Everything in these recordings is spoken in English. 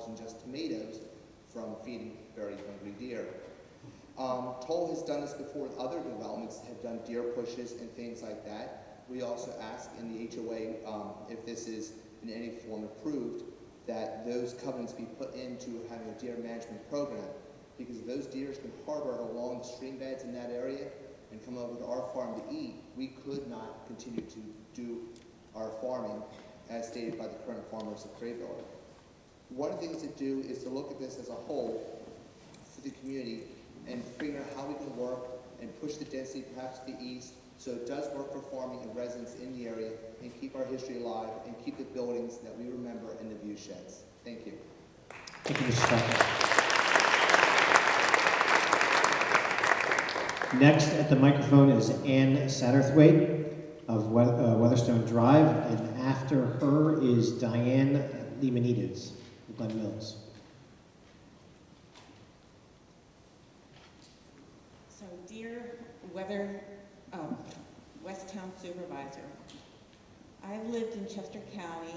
than just tomatoes from feeding very hungry deer. Toll has done this before with other developments, have done deer pushes and things like that. We also ask in the HOA, if this is in any form approved, that those covenants be put into having a deer management program, because if those deer can harbor along the stream beds in that area and come over to our farm to eat, we could not continue to do our farming as stated by the current farmers of Crebilly. One of the things to do is to look at this as a whole for the community and figure out how we can work and push the density perhaps to the east so it does work for farming and residents in the area and keep our history alive and keep the buildings that we remember and the view sheds. Thank you. Thank you, Mr. Tucker. Next at the microphone is Ann Satherwaite of Weatherstone Drive, and after her is Diane Luminitis of Glen Mills. So, dear West Town Supervisor, I've lived in Chester County,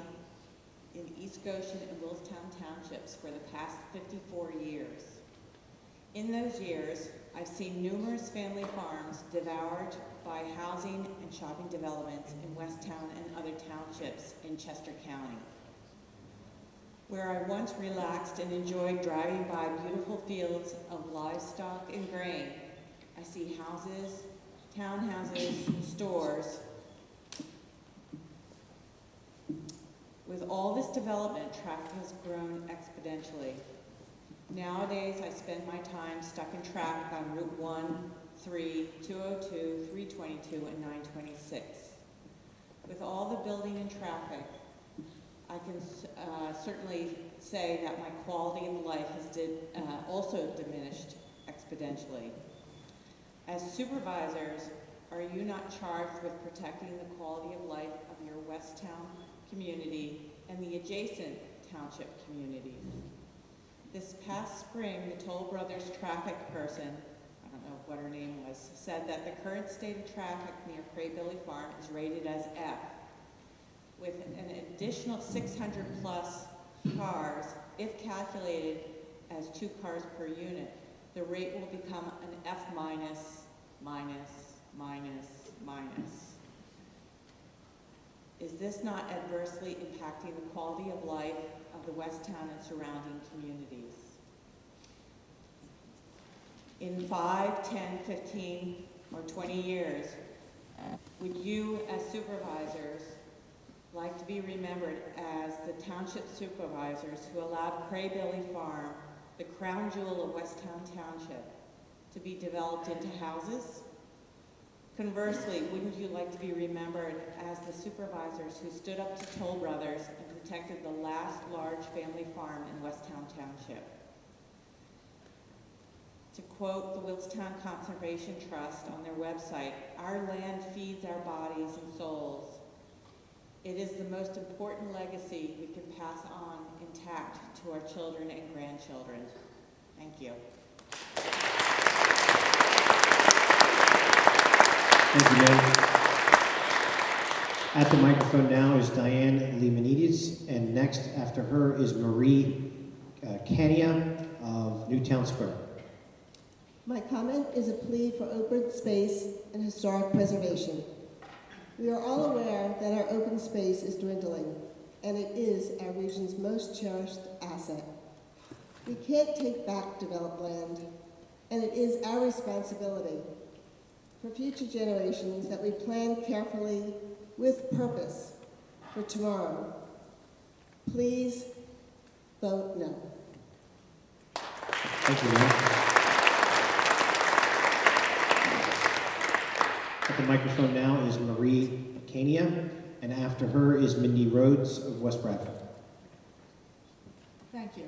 in East Goshen and Willistown Townships for the past 54 years. In those years, I've seen numerous family farms devoured by housing and shopping developments in Westtown and other townships in Chester County. Where I once relaxed and enjoyed driving by beautiful fields of livestock and grain, I see houses, townhouses, stores. With all this development, traffic has grown exponentially. Nowadays, I spend my time stuck in traffic on Route 1, 3, 202, 322, and 926. With all the building and traffic, I can certainly say that my quality of life has also diminished exponentially. As supervisors, are you not charged with protecting the quality of life of your Westtown community and the adjacent township communities? This past spring, the Toll Brothers traffic person, I don't know what her name was, said that the current state of traffic near Crebilly Farm is rated as F. With an additional 600 plus cars, if calculated as 2 cars per unit, the rate will become an F minus, minus, minus, minus. Is this not adversely impacting the quality of life of the Westtown and surrounding communities? In 5, 10, 15, or 20 years, would you as supervisors like to be remembered as the township supervisors who allowed Crebilly Farm, the crown jewel of Westtown Township, to be developed into houses? Conversely, wouldn't you like to be remembered as the supervisors who stood up to Toll Brothers and protected the last large family farm in Westtown Township? To quote the Willistown Conservation Trust on their website, "Our land feeds our bodies and souls. It is the most important legacy we can pass on intact to our children and grandchildren." Thank you. Thank you, Dave. At the microphone now is Diane Luminitis, and next after her is Marie Cania of Newtown Square. My comment is a plea for open space and historic preservation. We are all aware that our open space is dwindling, and it is our region's most cherished asset. We can't take back developed land, and it is our responsibility for future generations that we plan carefully with purpose for tomorrow. Please vote no. Thank you, Marie. At the microphone now is Marie Cania, and after her is Mindy Rhodes of West Bradford. Thank you.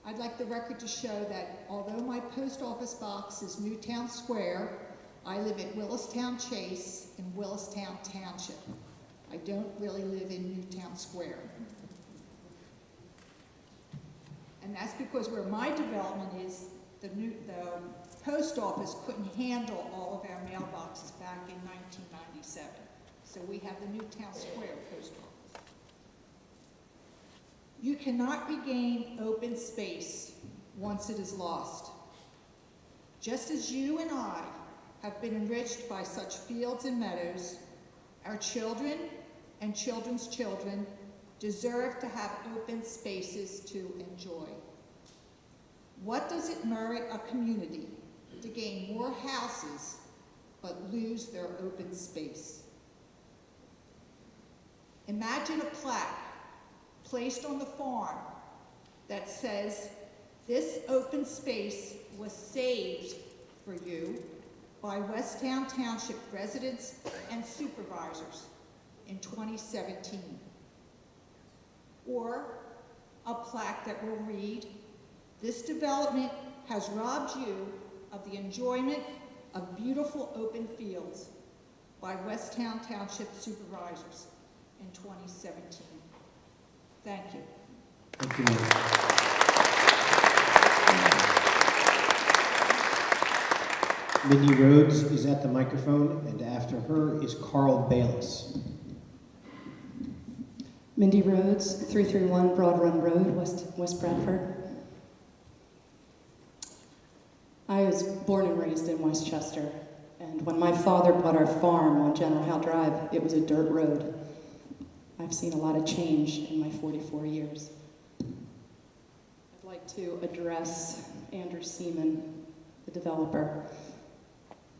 I'd like the record to show that although my post office box is Newtown Square, I live at Willistown Chase in Willistown Township. I don't really live in Newtown Square. And that's because where my development is, the post office couldn't handle all of our mailboxes back in 1997. So we have the Newtown Square post office. You cannot regain open space once it is lost. Just as you and I have been enriched by such fields and meadows, our children and children's children deserve to have open spaces to enjoy. What does it merit a community to gain more houses but lose their open space? Imagine a plaque placed on the farm that says, "This open space was saved for you by Westtown Township residents and supervisors in 2017. Or a plaque that will read, "This development has robbed you of the enjoyment of beautiful open fields by Westtown Township supervisors in 2017. Thank you. Thank you, ma'am. Mindy Rhodes is at the microphone, and after her is Carl Ballis. Mindy Rhodes, 331 Broad Run Road, West Bradford. I was born and raised in Westchester, and when my father bought our farm on General Howe Drive, it was a dirt road. I've seen a lot of change in my 44 years. I'd like to address Andrew Seaman, the developer.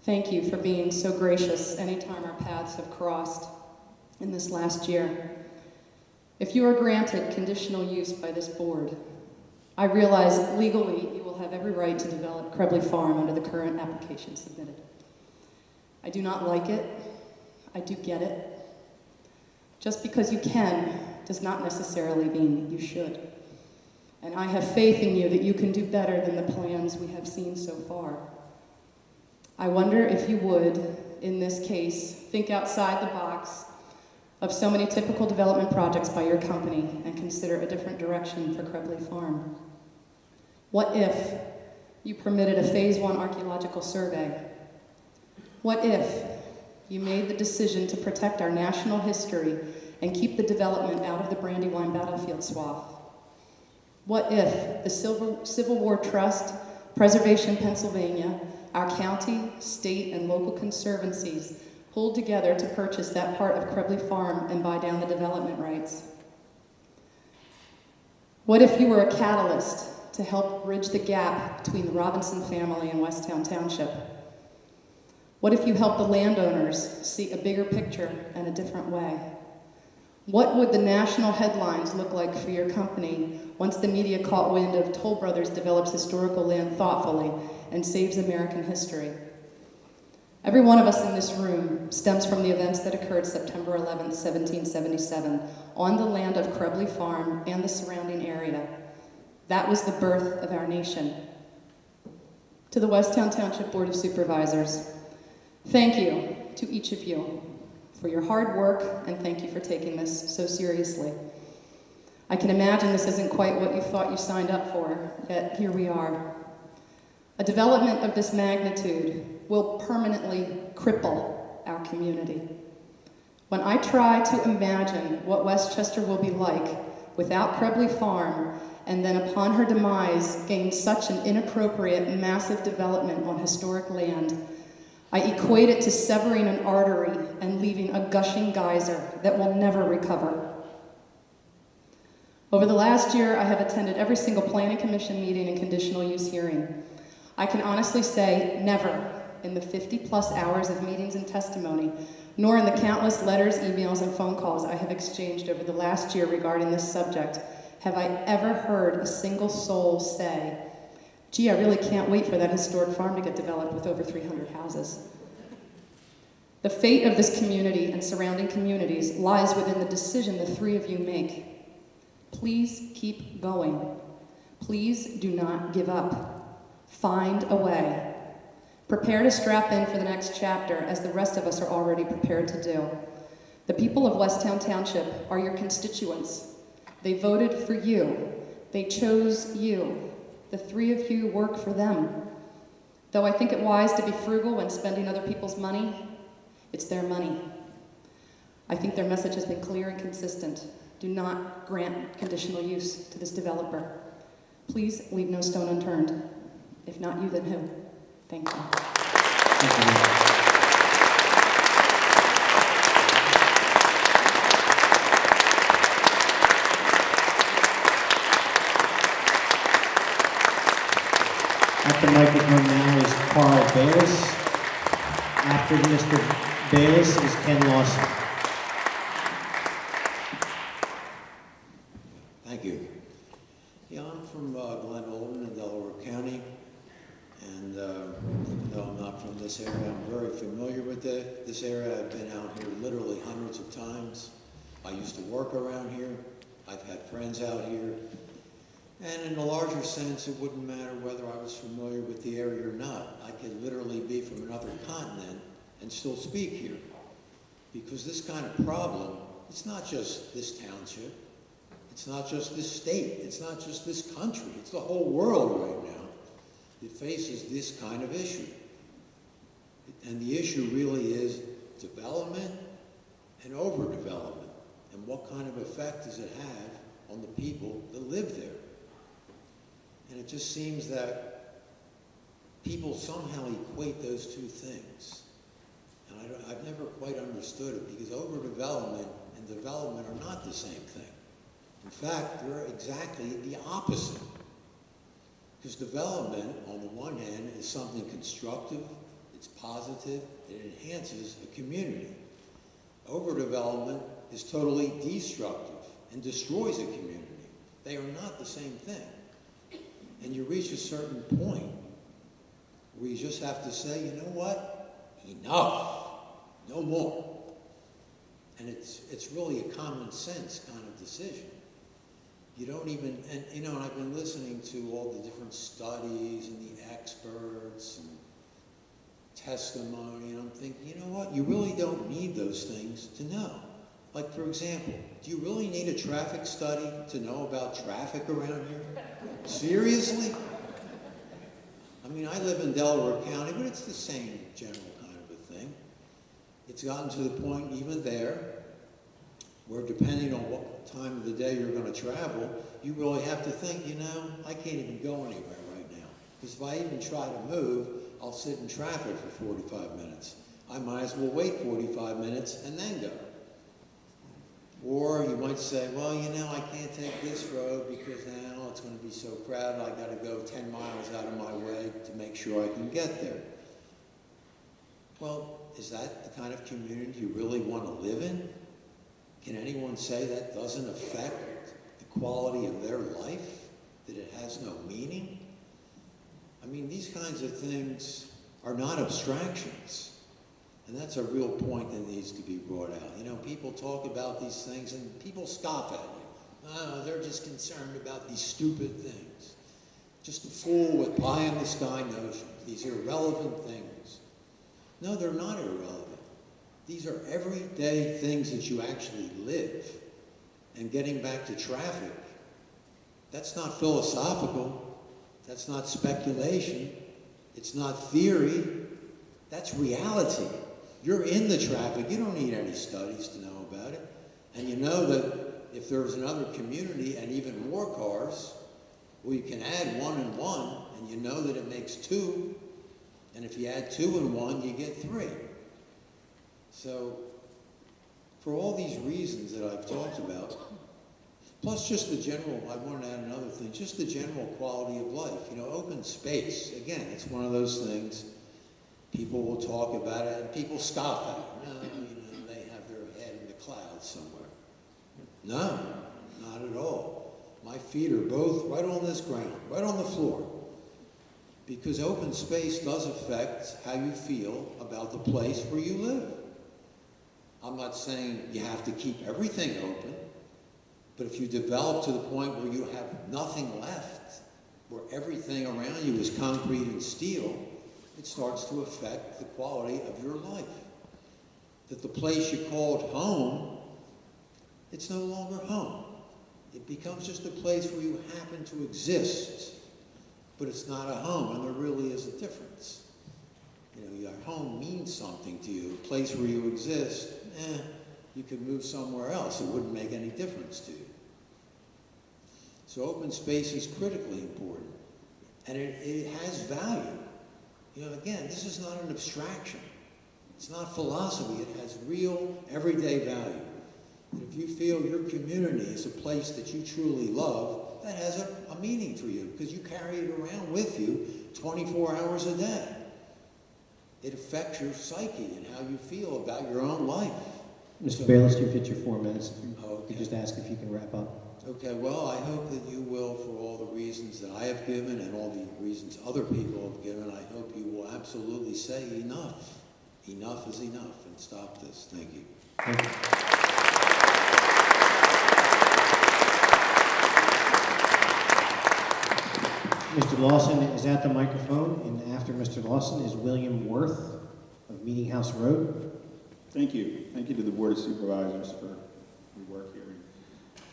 Thank you for being so gracious anytime our paths have crossed in this last year. If you are granted conditional use by this board, I realize legally you will have every right to develop Crebilly Farm under the current application submitted. I do not like it. I do get it. Just because you can does not necessarily mean you should. And I have faith in you that you can do better than the plans we have seen so far. I wonder if you would, in this case, think outside the box of so many typical development projects by your company and consider a different direction for Crebilly Farm. What if you permitted a Phase 1 archaeological survey? What if you made the decision to protect our national history and keep the development out of the Brandywine battlefield swath? What if the Civil War Trust, Preservation Pennsylvania, our county, state, and local conservancies pulled together to purchase that part of Crebilly Farm and buy down the development rights? What if you were a catalyst to help bridge the gap between the Robinson family and Westtown Township? What if you helped the landowners see a bigger picture and a different way? What would the national headlines look like for your company once the media caught wind of Toll Brothers develops historical land thoughtfully and saves American history? Every one of us in this room stems from the events that occurred September 11th, 1777, on the land of Crebilly Farm and the surrounding area. That was the birth of our nation. To the Westtown Township Board of Supervisors, thank you to each of you for your hard work, and thank you for taking this so seriously. I can imagine this isn't quite what you thought you signed up for, yet here we are. A development of this magnitude will permanently cripple our community. When I try to imagine what Westchester will be like without Crebilly Farm, and then upon her demise gain such an inappropriate, massive development on historic land, I equate it to severing an artery and leaving a gushing geyser that will never recover. Over the last year, I have attended every single planning commission meeting and conditional use hearing. I can honestly say never in the 50-plus hours of meetings and testimony, nor in the countless letters, emails, and phone calls I have exchanged over the last year regarding this subject, have I ever heard a single soul say, "Gee, I really can't wait for that historic farm to get developed with over 300 houses." The fate of this community and surrounding communities lies within the decision the three of you make. Please keep going. Please do not give up. Find a way. Prepare to strap in for the next chapter, as the rest of us are already prepared to do. The people of Westtown Township are your constituents. They voted for you. They chose you. The three of you work for them. Though I think it wise to be frugal when spending other people's money, it's their money. I think their message has been clear and consistent. Do not grant conditional use to this developer. Please leave no stone unturned. If not you, then who? Thank you. Thank you. At the microphone now is Carl Ballis. After Mr. Ballis is Ken Lawson. Thank you. Yeah, I'm from Glen Olden in Delaware County, and even though I'm not from this area, I'm very familiar with this area. I've been out here literally hundreds of times. I used to work around here. I've had friends out here. And in a larger sense, it wouldn't matter whether I was familiar with the area or not. I could literally be from another continent and still speak here. Because this kind of problem, it's not just this township, it's not just this state, it's not just this country, it's the whole world right now that faces this kind of issue. And the issue really is development and overdevelopment. And what kind of effect does it have on the people that live there? And it just seems that people somehow equate those two things. And I've never quite understood it, because overdevelopment and development are not the same thing. In fact, they're exactly the opposite. Because development, on the one hand, is something constructive, it's positive, it enhances a community. Overdevelopment is totally destructive and destroys a community. They are not the same thing. And you reach a certain point where you just have to say, you know what? Enough. No more. And it's really a common sense kind of decision. You don't even, and you know, and I've been listening to all the different studies and the experts and testimony, and I'm thinking, you know what? You really don't need those things to know. Like, for example, do you really need a traffic study to know about traffic around here? Seriously? I mean, I live in Delaware County, but it's the same general kind of a thing. It's gotten to the point even there where, depending on what time of the day you're going to travel, you really have to think, you know, I can't even go anywhere right now. Because if I even try to move, I'll sit in traffic for 45 minutes. I might as well wait 45 minutes and then go. Or you might say, well, you know, I can't take this road because now it's going to be so crowded, I got to go 10 miles out of my way to make sure I can get there. Well, is that the kind of community you really want to live in? Can anyone say that doesn't affect the quality of their life? That it has no meaning? I mean, these kinds of things are not abstractions. And that's a real point that needs to be brought out. You know, people talk about these things and people scoff at you. Oh, they're just concerned about these stupid things. Just a fool with pie-in-the-sky notions. These irrelevant things. No, they're not irrelevant. These are everyday things that you actually live. And getting back to traffic, that's not philosophical. That's not speculation. It's not theory. That's reality. You're in the traffic. You don't need any studies to know about it. And you know that if there's another community and even more cars, well, you can add 1 and 1, and you know that it makes 2. And if you add 2 and 1, you get 3. So, for all these reasons that I've talked about, plus just the general, I want to add another thing, just the general quality of life. You know, open space, again, it's one of those things. People will talk about it, and people scoff at it. No, you know, they have their head in the clouds somewhere. No, not at all. My feet are both right on this ground, right on the floor. Because open space does affect how you feel about the place where you live. I'm not saying you have to keep everything open, but if you develop to the point where you have nothing left, where everything around you is concrete and steel, it starts to affect the quality of your life. That the place you called home, it's no longer home. It becomes just a place where you happen to exist, but it's not a home, and there really is a difference. You know, your home means something to you. A place where you exist, you could move somewhere else. It wouldn't make any difference to you. So open space is critically important, and it has value. You know, again, this is not an abstraction. It's not philosophy. It has real, everyday value. And if you feel your community is a place that you truly love, that has a meaning for you, because you carry it around with you 24 hours a day. It affects your psyche and how you feel about your own life. Mr. Ballis, you've hit your 4 minutes. If you Okay. could just ask if you can wrap up. Okay, well, I hope that you will, for all the reasons that I have given and all the reasons other people have given, I hope you will absolutely say enough. Enough is enough, and stop this. Thank you. Thank you. Mr. Lawson is at the microphone, and after Mr. Lawson is William Worth of Meeting House Road. Thank you. Thank you to the Board of Supervisors for your work here.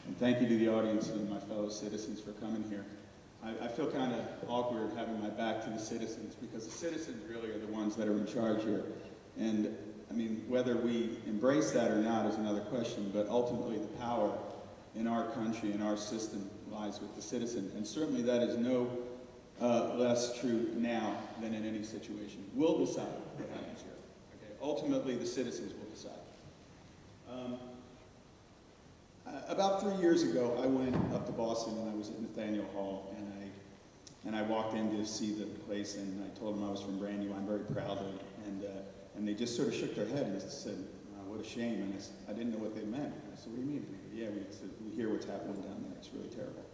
And thank you to the audience and my fellow citizens for coming here. I feel kind of awkward having my back to the citizens, because the citizens really are the ones that are in charge here. And I mean, whether we embrace that or not is another question, but ultimately the power in our country and our system lies with the citizen. And certainly that is no less true now than in any situation. We'll decide what happens here. Okay? Ultimately, the citizens will decide. About 3 years ago, I went up to Boston and I was at Nathaniel Hall, and I walked in to see the place, and I told them I was from Brandywine very proudly, and they just sort of shook their head and said, "What a shame." And I didn't know what they meant. And I said, "What do you mean?" And they go, "Yeah, we hear what's happening down there. It's really terrible."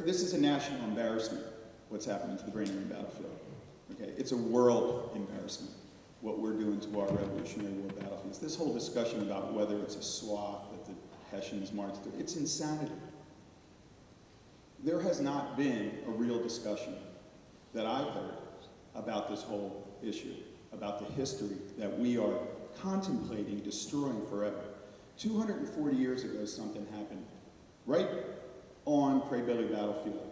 This is a national embarrassment, what's happening to the Brandywine battlefield. Okay, it's a world embarrassment, what we're doing to our Revolutionary War battlefields. This whole discussion about whether it's a swath that the Hessians marched through, it's insanity. There has not been a real discussion that I've heard about this whole issue, about the history that we are contemplating destroying forever. 240 years ago, something happened right on Crebilly battlefield.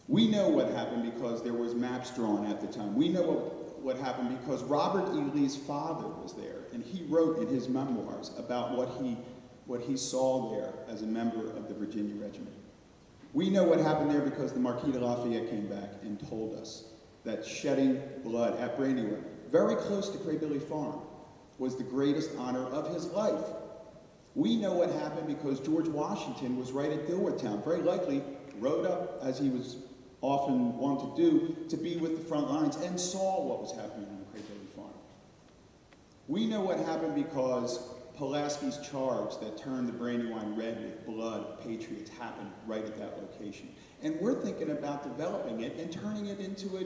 We know what happened because there was maps drawn at the time. We know what happened because Robert E. Lee's father was there, and he wrote in his memoirs about what he saw there as a member of the Virginia Regiment. We know what happened there because the Marquis de Lafayette came back and told us that shedding blood at Brandywine, very close to Crebilly Farm, was the greatest honor of his life. We know what happened because George Washington was right at Dilworthtown, very likely rode up, as he was often wont to do, to be with the front lines and saw what was happening on Crebilly Farm. We know what happened because Pulaski's charge that turned the Brandywine red with blood of patriots happened right at that location. And we're thinking about developing it and turning it into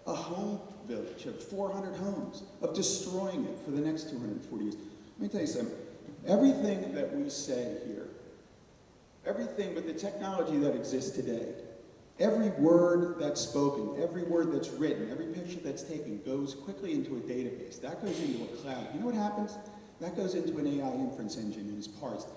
a home village of 400 homes, of destroying it for the next 240 years. Let me tell you something. Everything that we say here, everything but the technology that exists today, every word that's spoken, every word that's written, every picture that's taken goes quickly into a database. That goes into a cloud. You know what happens? That goes into an AI inference engine and is parsed.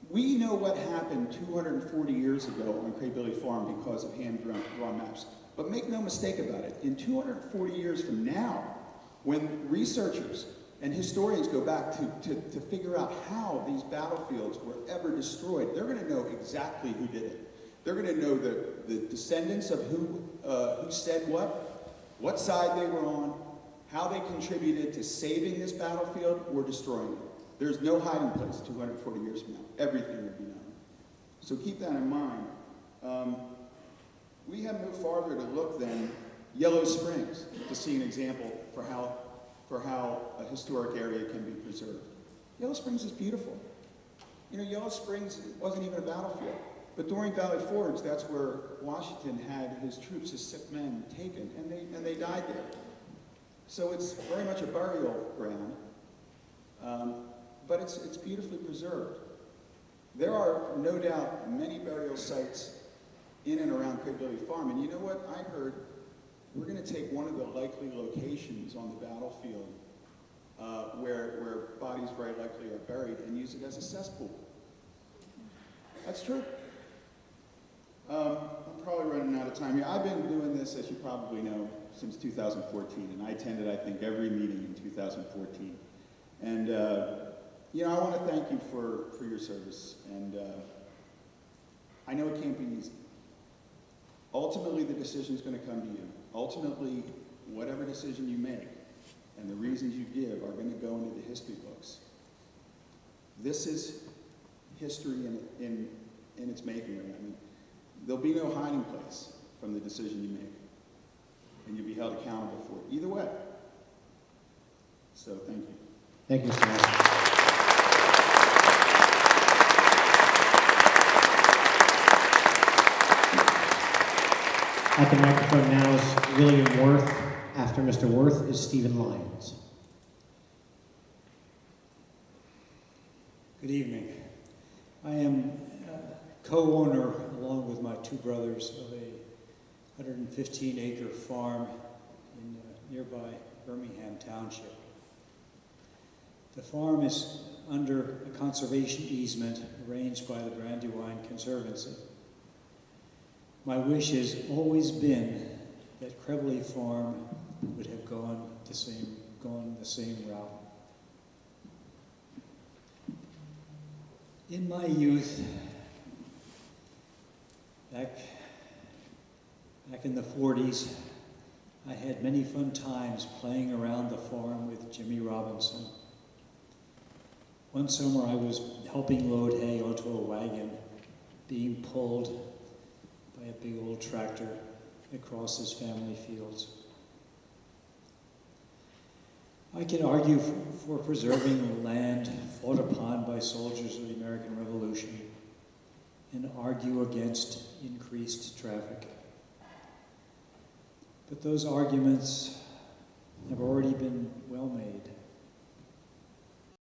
We know what happened 240 years ago on Crebilly Farm because of hand-drawn maps. But make no mistake about it, in 240 years from now, when researchers and historians go back to figure out how these battlefields were ever destroyed, they're going to know exactly who did it. They're going to know the descendants of who said what side they were on, how they contributed to saving this battlefield or destroying it. There's no hiding place 240 years from now. Everything will be known. So keep that in mind. We have no farther to look than Yellow Springs to see an example for how a historic area can be preserved. Yellow Springs is beautiful. You know, Yellow Springs wasn't even a battlefield. But during Valley Forge, that's where Washington had his troops, his sick men, taken, and they died there. So it's very much a burial ground, but it's beautifully preserved. There are no doubt many burial sites in and around Crebilly Farm, and you know what I heard? We're going to take one of the likely locations on the battlefield where bodies very likely are buried and use it as a cesspool. That's true. I'm probably running out of time here. I've been doing this, as you probably know, since 2014, and I attended, I think, every meeting in 2014. And, you know, I want to thank you for your service, and I know it can't be easy. Ultimately, the decision is going to come to you. Ultimately, whatever decision you make and the reasons you give are going to go into the history books. This is history in its making. I mean, there'll be no hiding place from the decision you make, and you'll be held accountable for it. Either way. So, thank you. Thank you, sir. At the microphone now is William Worth. After Mr. Worth is Stephen Lyons. Good evening. I am co-owner, along with my two brothers, of a 115-acre farm in nearby Birmingham Township. The farm is under a conservation easement arranged by the Brandywine Conservancy. My wish has always been that Crebilly Farm would have gone the same route. In my youth, back in the 40s, I had many fun times playing around the farm with Jimmy Robinson. One summer I was helping load hay onto a wagon being pulled by a big old tractor across his family fields. I can argue for preserving land fought upon by soldiers of the American Revolution and argue against increased traffic. But those arguments have already been well made.